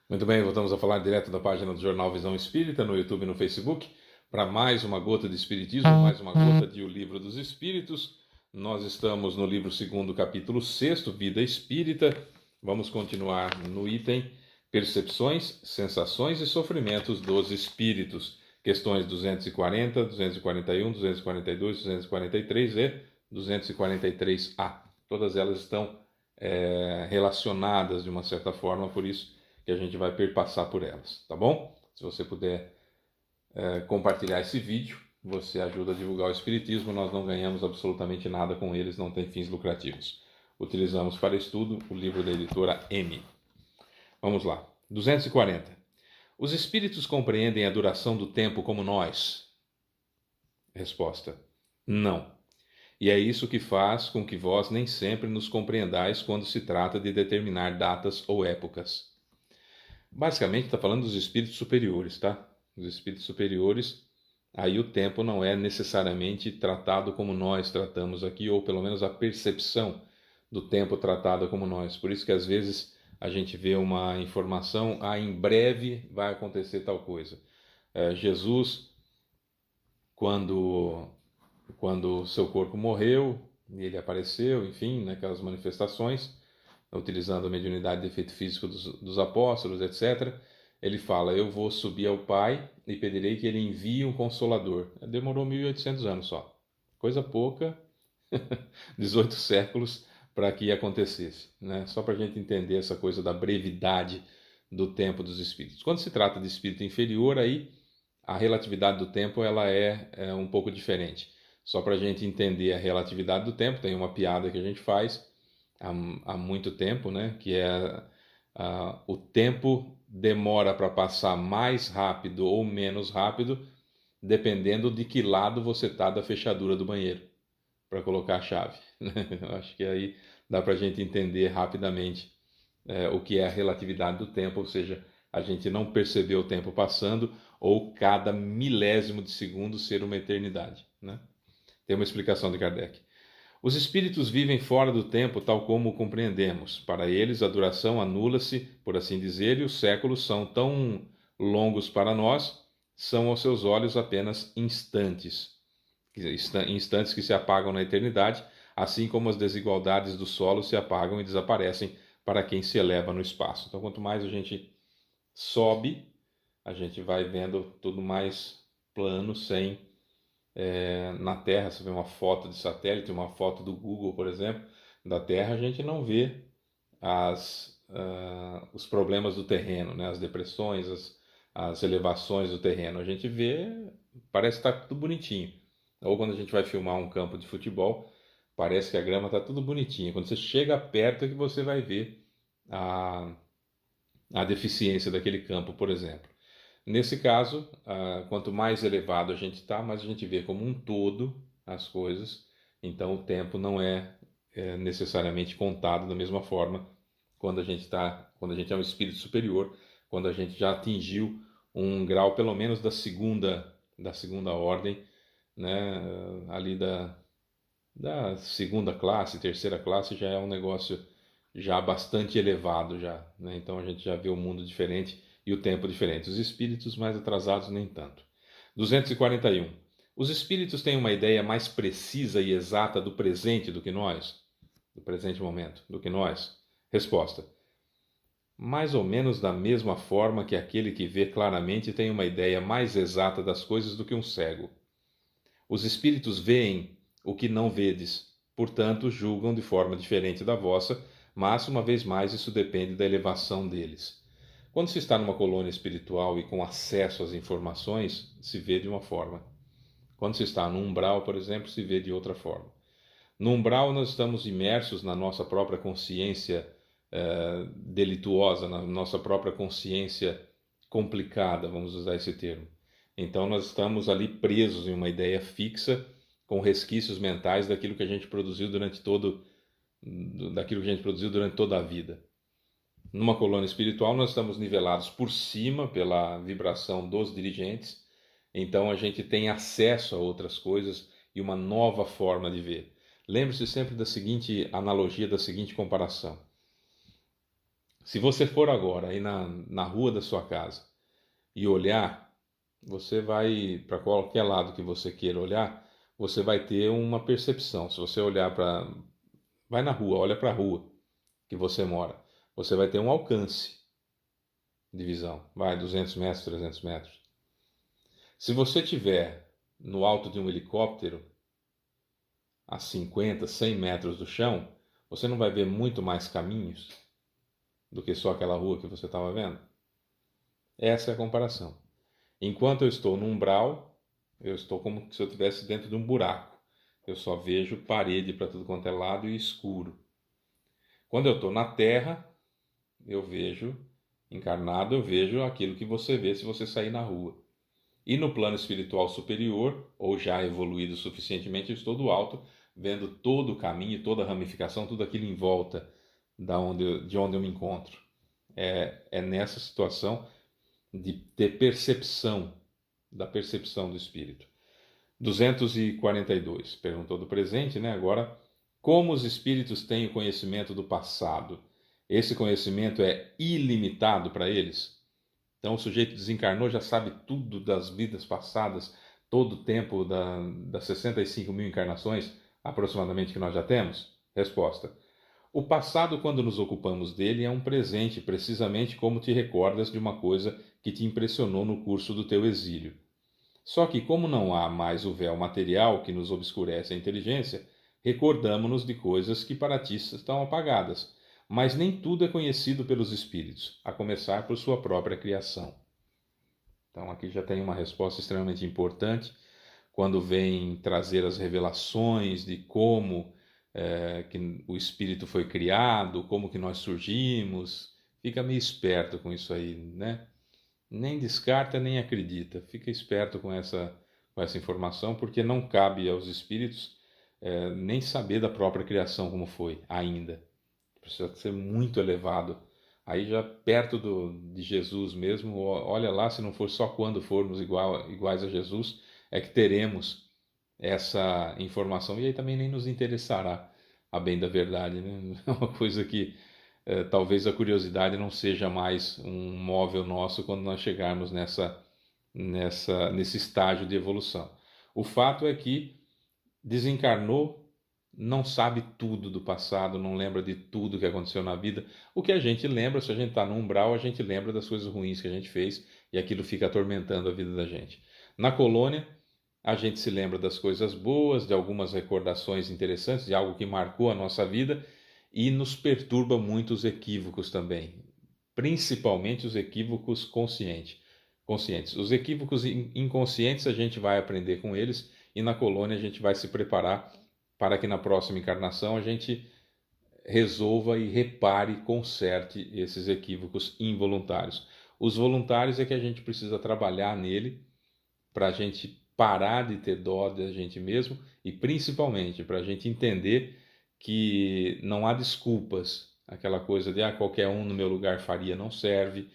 Muito bem, voltamos a falar direto da página do Jornal Visão Espírita, no YouTube e no Facebook, para mais uma gota de Espiritismo, mais uma gota de O Livro dos Espíritos. Nós estamos no livro 2º, capítulo 6º, Vida Espírita. Vamos continuar no item Percepções, Sensações e Sofrimentos dos Espíritos. Questões 240, 241, 242, 243 e 243A. Todas elas estão relacionadas de uma certa forma, por isso que a gente vai perpassar por elas, tá bom? Se você puder compartilhar esse vídeo, você ajuda a divulgar o Espiritismo, nós não ganhamos absolutamente nada com eles, não tem fins lucrativos. Utilizamos para estudo o livro da editora M. Vamos lá. 240. Os espíritos compreendem a duração do tempo como nós? Resposta: não. E é isso que faz com que vós nem sempre nos compreendais quando se trata de determinar datas ou épocas. Basicamente está falando dos espíritos superiores, tá? Os espíritos superiores, aí o tempo não é necessariamente tratado como nós tratamos aqui, ou pelo menos a percepção do tempo tratada como nós. Por isso que às vezes a gente vê uma informação, em breve vai acontecer tal coisa. Jesus, quando seu corpo morreu, ele apareceu, enfim, naquelas manifestações, utilizando a mediunidade de efeito físico dos apóstolos, etc., ele fala: eu vou subir ao Pai e pedirei que ele envie um Consolador. Demorou 1800 anos só. Coisa pouca, 18 séculos para que acontecesse, né? Só para a gente entender essa coisa da brevidade do tempo dos espíritos. Quando se trata de espírito inferior, aí a relatividade do tempo ela é um pouco diferente. Só para a gente entender a relatividade do tempo, tem uma piada que a gente faz há muito tempo, né? Que é o tempo demora para passar mais rápido ou menos rápido, dependendo de que lado você está da fechadura do banheiro para colocar a chave. Eu acho que aí dá para a gente entender rapidamente o que é a relatividade do tempo, ou seja, a gente não perceber o tempo passando ou cada milésimo de segundo ser uma eternidade, né? Tem uma explicação de Kardec. Os espíritos vivem fora do tempo tal como o compreendemos. Para eles, a duração anula-se, por assim dizer, e os séculos são tão longos para nós, são aos seus olhos apenas instantes. Instantes que se apagam na eternidade, assim como as desigualdades do solo se apagam e desaparecem para quem se eleva no espaço. Então, quanto mais a gente sobe, a gente vai vendo tudo mais plano, sem na Terra. Você vê uma foto de satélite, uma foto do Google, por exemplo, da Terra, a gente não vê os problemas do terreno, né? As depressões, as elevações do terreno. A gente vê, parece que está tudo bonitinho. Ou quando a gente vai filmar um campo de futebol, parece que a grama está tudo bonitinha. Quando você chega perto é que você vai ver a, a deficiência daquele campo, por exemplo. Nesse caso, quanto mais elevado a gente está, mais a gente vê como um todo as coisas. Então, o tempo não é necessariamente contado da mesma forma quando a gente é um espírito superior, quando a gente já atingiu um grau, pelo menos da segunda ordem, né? Ali da segunda classe, terceira classe, já é um negócio já bastante elevado já, né? Então a gente já vê o mundo diferente e o tempo diferente. Os espíritos mais atrasados nem tanto. 241. Os espíritos têm uma ideia mais precisa e exata do presente do que nós? Do presente momento, do que nós? Resposta: mais ou menos da mesma forma que aquele que vê claramente tem uma ideia mais exata das coisas do que um cego. Os espíritos veem o que não vedes, portanto julgam de forma diferente da vossa, mas, uma vez mais, isso depende da elevação deles. Quando se está numa colônia espiritual e com acesso às informações, se vê de uma forma. Quando se está no umbral, por exemplo, se vê de outra forma. No umbral, nós estamos imersos na nossa própria consciência delituosa, na nossa própria consciência complicada, vamos usar esse termo. Então, nós estamos ali presos em uma ideia fixa, com resquícios mentais daquilo que a gente produziu durante toda a vida. Numa colônia espiritual, nós estamos nivelados por cima pela vibração dos dirigentes, então a gente tem acesso a outras coisas e uma nova forma de ver. Lembre-se sempre da seguinte analogia, da seguinte comparação. Se você for agora aí na rua da sua casa e olhar, você vai para qualquer lado que você queira olhar, você vai ter uma percepção. Se você olhar para, vai na rua, olha para a rua que você mora, você vai ter um alcance de visão, vai 200 metros, 300 metros. Se você tiver no alto de um helicóptero, a 50, 100 metros do chão, você não vai ver muito mais caminhos do que só aquela rua que você estava vendo? Essa é a comparação. Enquanto eu estou no umbral, eu estou como se eu estivesse dentro de um buraco. Eu só vejo parede para tudo quanto é lado e escuro. Quando eu estou na terra, eu vejo, encarnado, eu vejo aquilo que você vê se você sair na rua. E no plano espiritual superior, ou já evoluído suficientemente, eu estou do alto, vendo todo o caminho, toda a ramificação, tudo aquilo em volta de onde eu me encontro. É nessa situação de ter percepção, da percepção do espírito. 242, perguntou do presente, né? Agora, como os espíritos têm o conhecimento do passado? Esse conhecimento é ilimitado para eles? Então, o sujeito desencarnou, já sabe tudo das vidas passadas, todo o tempo das 65 mil encarnações, aproximadamente, que nós já temos? Resposta: o passado, quando nos ocupamos dele, é um presente, precisamente como te recordas de uma coisa que te impressionou no curso do teu exílio. Só que, como não há mais o véu material que nos obscurece a inteligência, recordamo-nos de coisas que para ti estão apagadas, mas nem tudo é conhecido pelos espíritos, a começar por sua própria criação. Então, aqui já tem uma resposta extremamente importante, quando vem trazer as revelações de como que o espírito foi criado, como que nós surgimos. Fica meio esperto com isso aí, né? Nem descarta, nem acredita. Fica esperto com essa informação, porque não cabe aos espíritos nem saber da própria criação como foi, ainda. Precisa ser muito elevado. Aí já perto de Jesus mesmo, olha lá, se não for só quando formos iguais a Jesus, é que teremos essa informação. E aí também nem nos interessará a bem da verdade, né? É uma coisa que talvez a curiosidade não seja mais um móvel nosso quando nós chegarmos nesse estágio de evolução. O fato é que desencarnou, não sabe tudo do passado, não lembra de tudo que aconteceu na vida. O que a gente lembra, se a gente está no umbral, a gente lembra das coisas ruins que a gente fez e aquilo fica atormentando a vida da gente. Na colônia, a gente se lembra das coisas boas, de algumas recordações interessantes, de algo que marcou a nossa vida e nos perturba muito os equívocos também, principalmente os equívocos conscientes. Os equívocos inconscientes a gente vai aprender com eles e na colônia a gente vai se preparar para que na próxima encarnação a gente resolva e repare e conserte esses equívocos involuntários. Os voluntários é que a gente precisa trabalhar nele para a gente parar de ter dó da gente mesmo e principalmente para a gente entender que não há desculpas. Aquela coisa de qualquer um no meu lugar faria não serve.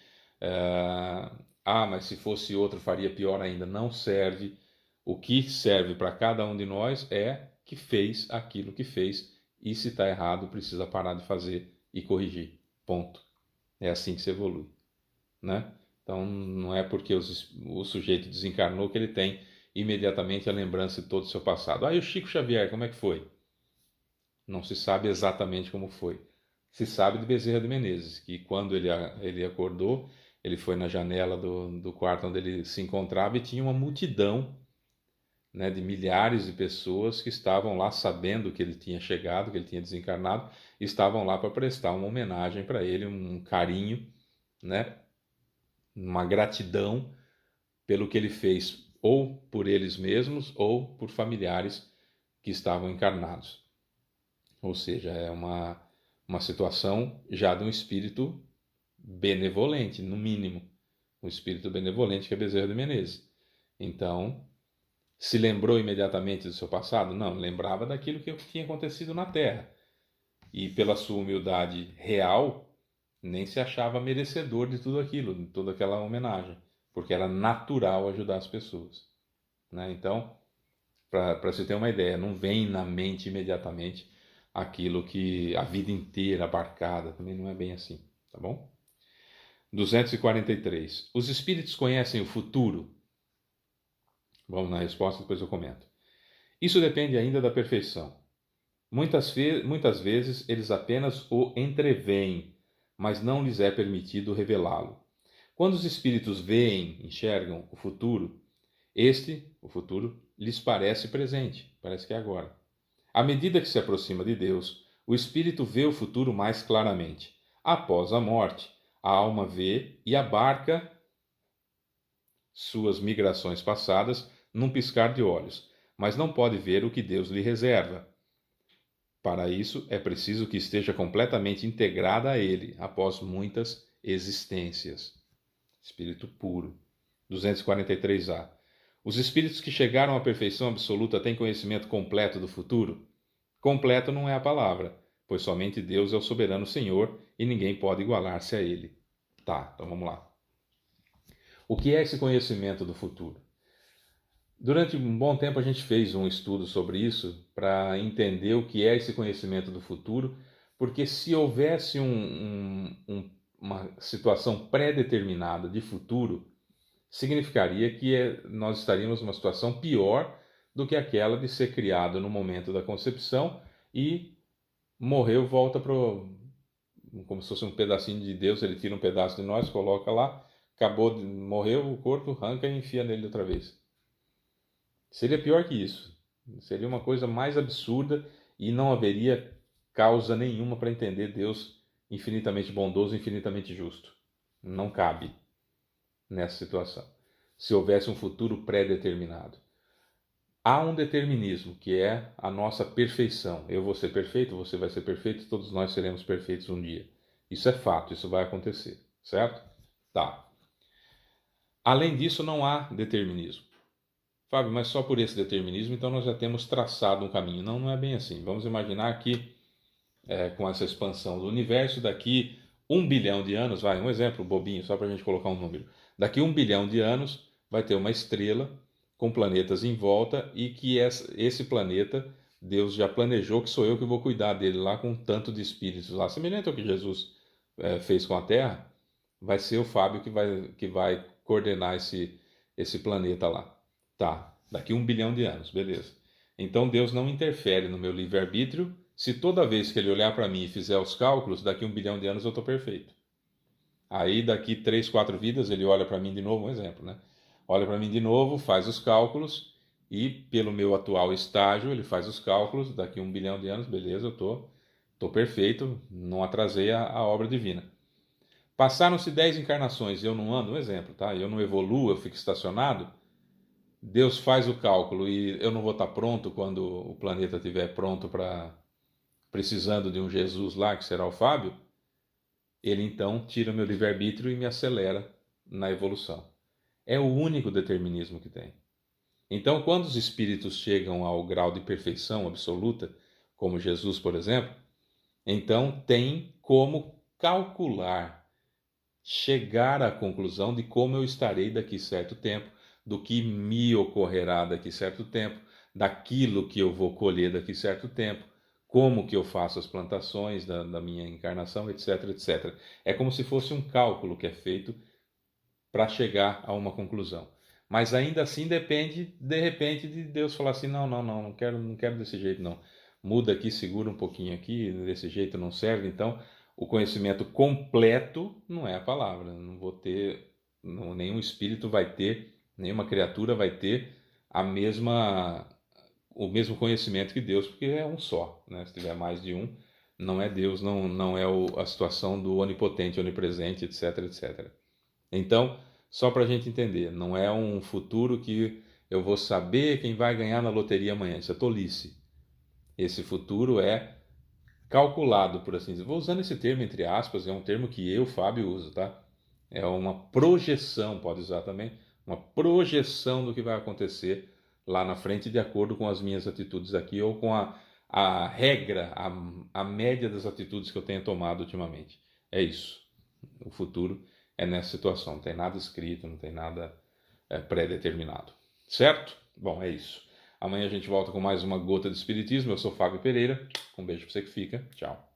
Mas se fosse outro faria pior ainda, não serve. O que serve para cada um de nós é que fez aquilo que fez e se está errado precisa parar de fazer e corrigir. Ponto. É assim que se evolui, né? Então não é porque o sujeito desencarnou que ele tem imediatamente a lembrança de todo o seu passado. E o Chico Xavier, como é que foi? Não se sabe exatamente como foi. Se sabe de Bezerra de Menezes, que quando ele acordou, ele foi na janela do quarto onde ele se encontrava e tinha uma multidão, né, de milhares de pessoas que estavam lá sabendo que ele tinha chegado, que ele tinha desencarnado, e estavam lá para prestar uma homenagem para ele, um carinho, né, uma gratidão pelo que ele fez, ou por eles mesmos, ou por familiares que estavam encarnados. Ou seja, é uma situação já de um espírito benevolente, no mínimo. Um espírito benevolente que é Bezerra de Menezes. Então, se lembrou imediatamente do seu passado? Não, lembrava daquilo que tinha acontecido na Terra. E pela sua humildade real, nem se achava merecedor de tudo aquilo, de toda aquela homenagem, porque era natural ajudar as pessoas, né? Então, para se ter uma ideia, não vem na mente imediatamente aquilo que a vida inteira abarcada, também não é bem assim. tá bom? 243. Os espíritos conhecem o futuro? Vamos na resposta, depois eu comento. Isso depende ainda da perfeição. Muitas vezes eles apenas o entreveem, mas não lhes é permitido revelá-lo. Quando os espíritos veem, enxergam o futuro, lhes parece presente, parece que é agora. À medida que se aproxima de Deus, o espírito vê o futuro mais claramente. Após a morte, a alma vê e abarca suas migrações passadas num piscar de olhos, mas não pode ver o que Deus lhe reserva. Para isso, é preciso que esteja completamente integrada a Ele, após muitas existências. Espírito puro. 243A. Os espíritos que chegaram à perfeição absoluta têm conhecimento completo do futuro? Completo não é a palavra, pois somente Deus é o soberano Senhor e ninguém pode igualar-se a Ele. Tá, então vamos lá. O que é esse conhecimento do futuro? Durante um bom tempo a gente fez um estudo sobre isso para entender o que é esse conhecimento do futuro, porque se houvesse uma situação pré-determinada de futuro, significaria que nós estaríamos numa situação pior do que aquela de ser criado no momento da concepção e morreu, volta para como se fosse um pedacinho de Deus, ele tira um pedaço de nós, coloca lá, acabou, morreu o corpo, arranca e enfia nele outra vez. Seria pior que isso. Seria uma coisa mais absurda e não haveria causa nenhuma para entender Deus infinitamente bondoso, infinitamente justo. Não cabe nessa situação. Se houvesse um futuro pré-determinado. Há um determinismo, que é a nossa perfeição. Eu vou ser perfeito, você vai ser perfeito, todos nós seremos perfeitos um dia. Isso é fato, isso vai acontecer, certo? Tá. Além disso, não há determinismo. Fábio, mas só por esse determinismo, então nós já temos traçado um caminho. Não, não é bem assim. Vamos imaginar que, com essa expansão do universo, daqui 1 bilhão de anos, vai, um exemplo bobinho, só para a gente colocar um número. Daqui 1 bilhão de anos vai ter uma estrela com planetas em volta e que esse planeta, Deus já planejou que sou eu que vou cuidar dele lá com um tanto de espíritos lá. Semelhante ao que Jesus fez com a Terra, vai ser o Fábio que vai coordenar esse planeta lá. Tá, daqui 1 bilhão de anos, beleza. Então Deus não interfere no meu livre-arbítrio. Se toda vez que ele olhar para mim e fizer os cálculos, daqui 1 bilhão de anos eu estou perfeito. Aí daqui 3, 4 vidas ele olha para mim de novo, um exemplo, né? Olha para mim de novo, faz os cálculos e pelo meu atual estágio ele faz os cálculos, daqui 1 bilhão de anos, beleza, eu tô perfeito, não atrasei a obra divina. Passaram-se 10 encarnações e eu não ando, um exemplo, tá? Eu não evoluo, eu fico estacionado. Deus faz o cálculo e eu não vou estar pronto quando o planeta estiver pronto para precisando de um Jesus lá, que será o Fábio, ele então tira o meu livre-arbítrio e me acelera na evolução. É o único determinismo que tem. Então, quando os espíritos chegam ao grau de perfeição absoluta, como Jesus, por exemplo, então tem como calcular, chegar à conclusão de como eu estarei daqui certo tempo, do que me ocorrerá daqui certo tempo, daquilo que eu vou colher daqui certo tempo, como que eu faço as plantações da minha encarnação, etc, etc. É como se fosse um cálculo que é feito para chegar a uma conclusão. Mas ainda assim depende, de repente, de Deus falar assim, não quero desse jeito não. Muda aqui, segura um pouquinho aqui, desse jeito não serve. Então, o conhecimento completo não é a palavra. Não vou ter, nenhum espírito vai ter, nenhuma criatura vai ter o mesmo conhecimento que Deus, porque é um só, né? Se tiver mais de um, não é Deus, não é a situação do onipotente, onipresente, etc, etc. Então, só para a gente entender, não é um futuro que eu vou saber quem vai ganhar na loteria amanhã. Isso é tolice. Esse futuro é calculado, por assim dizer. Vou usando esse termo entre aspas, é um termo que eu, Fábio, uso, tá? É uma projeção, pode usar também, uma projeção do que vai acontecer lá na frente de acordo com as minhas atitudes aqui ou com a regra, a média das atitudes que eu tenho tomado ultimamente. É isso. O futuro é nessa situação. Não tem nada escrito, não tem nada pré-determinado. Certo? Bom, é isso. Amanhã a gente volta com mais uma gota de espiritismo. Eu sou Fábio Pereira. Um beijo para você que fica. Tchau.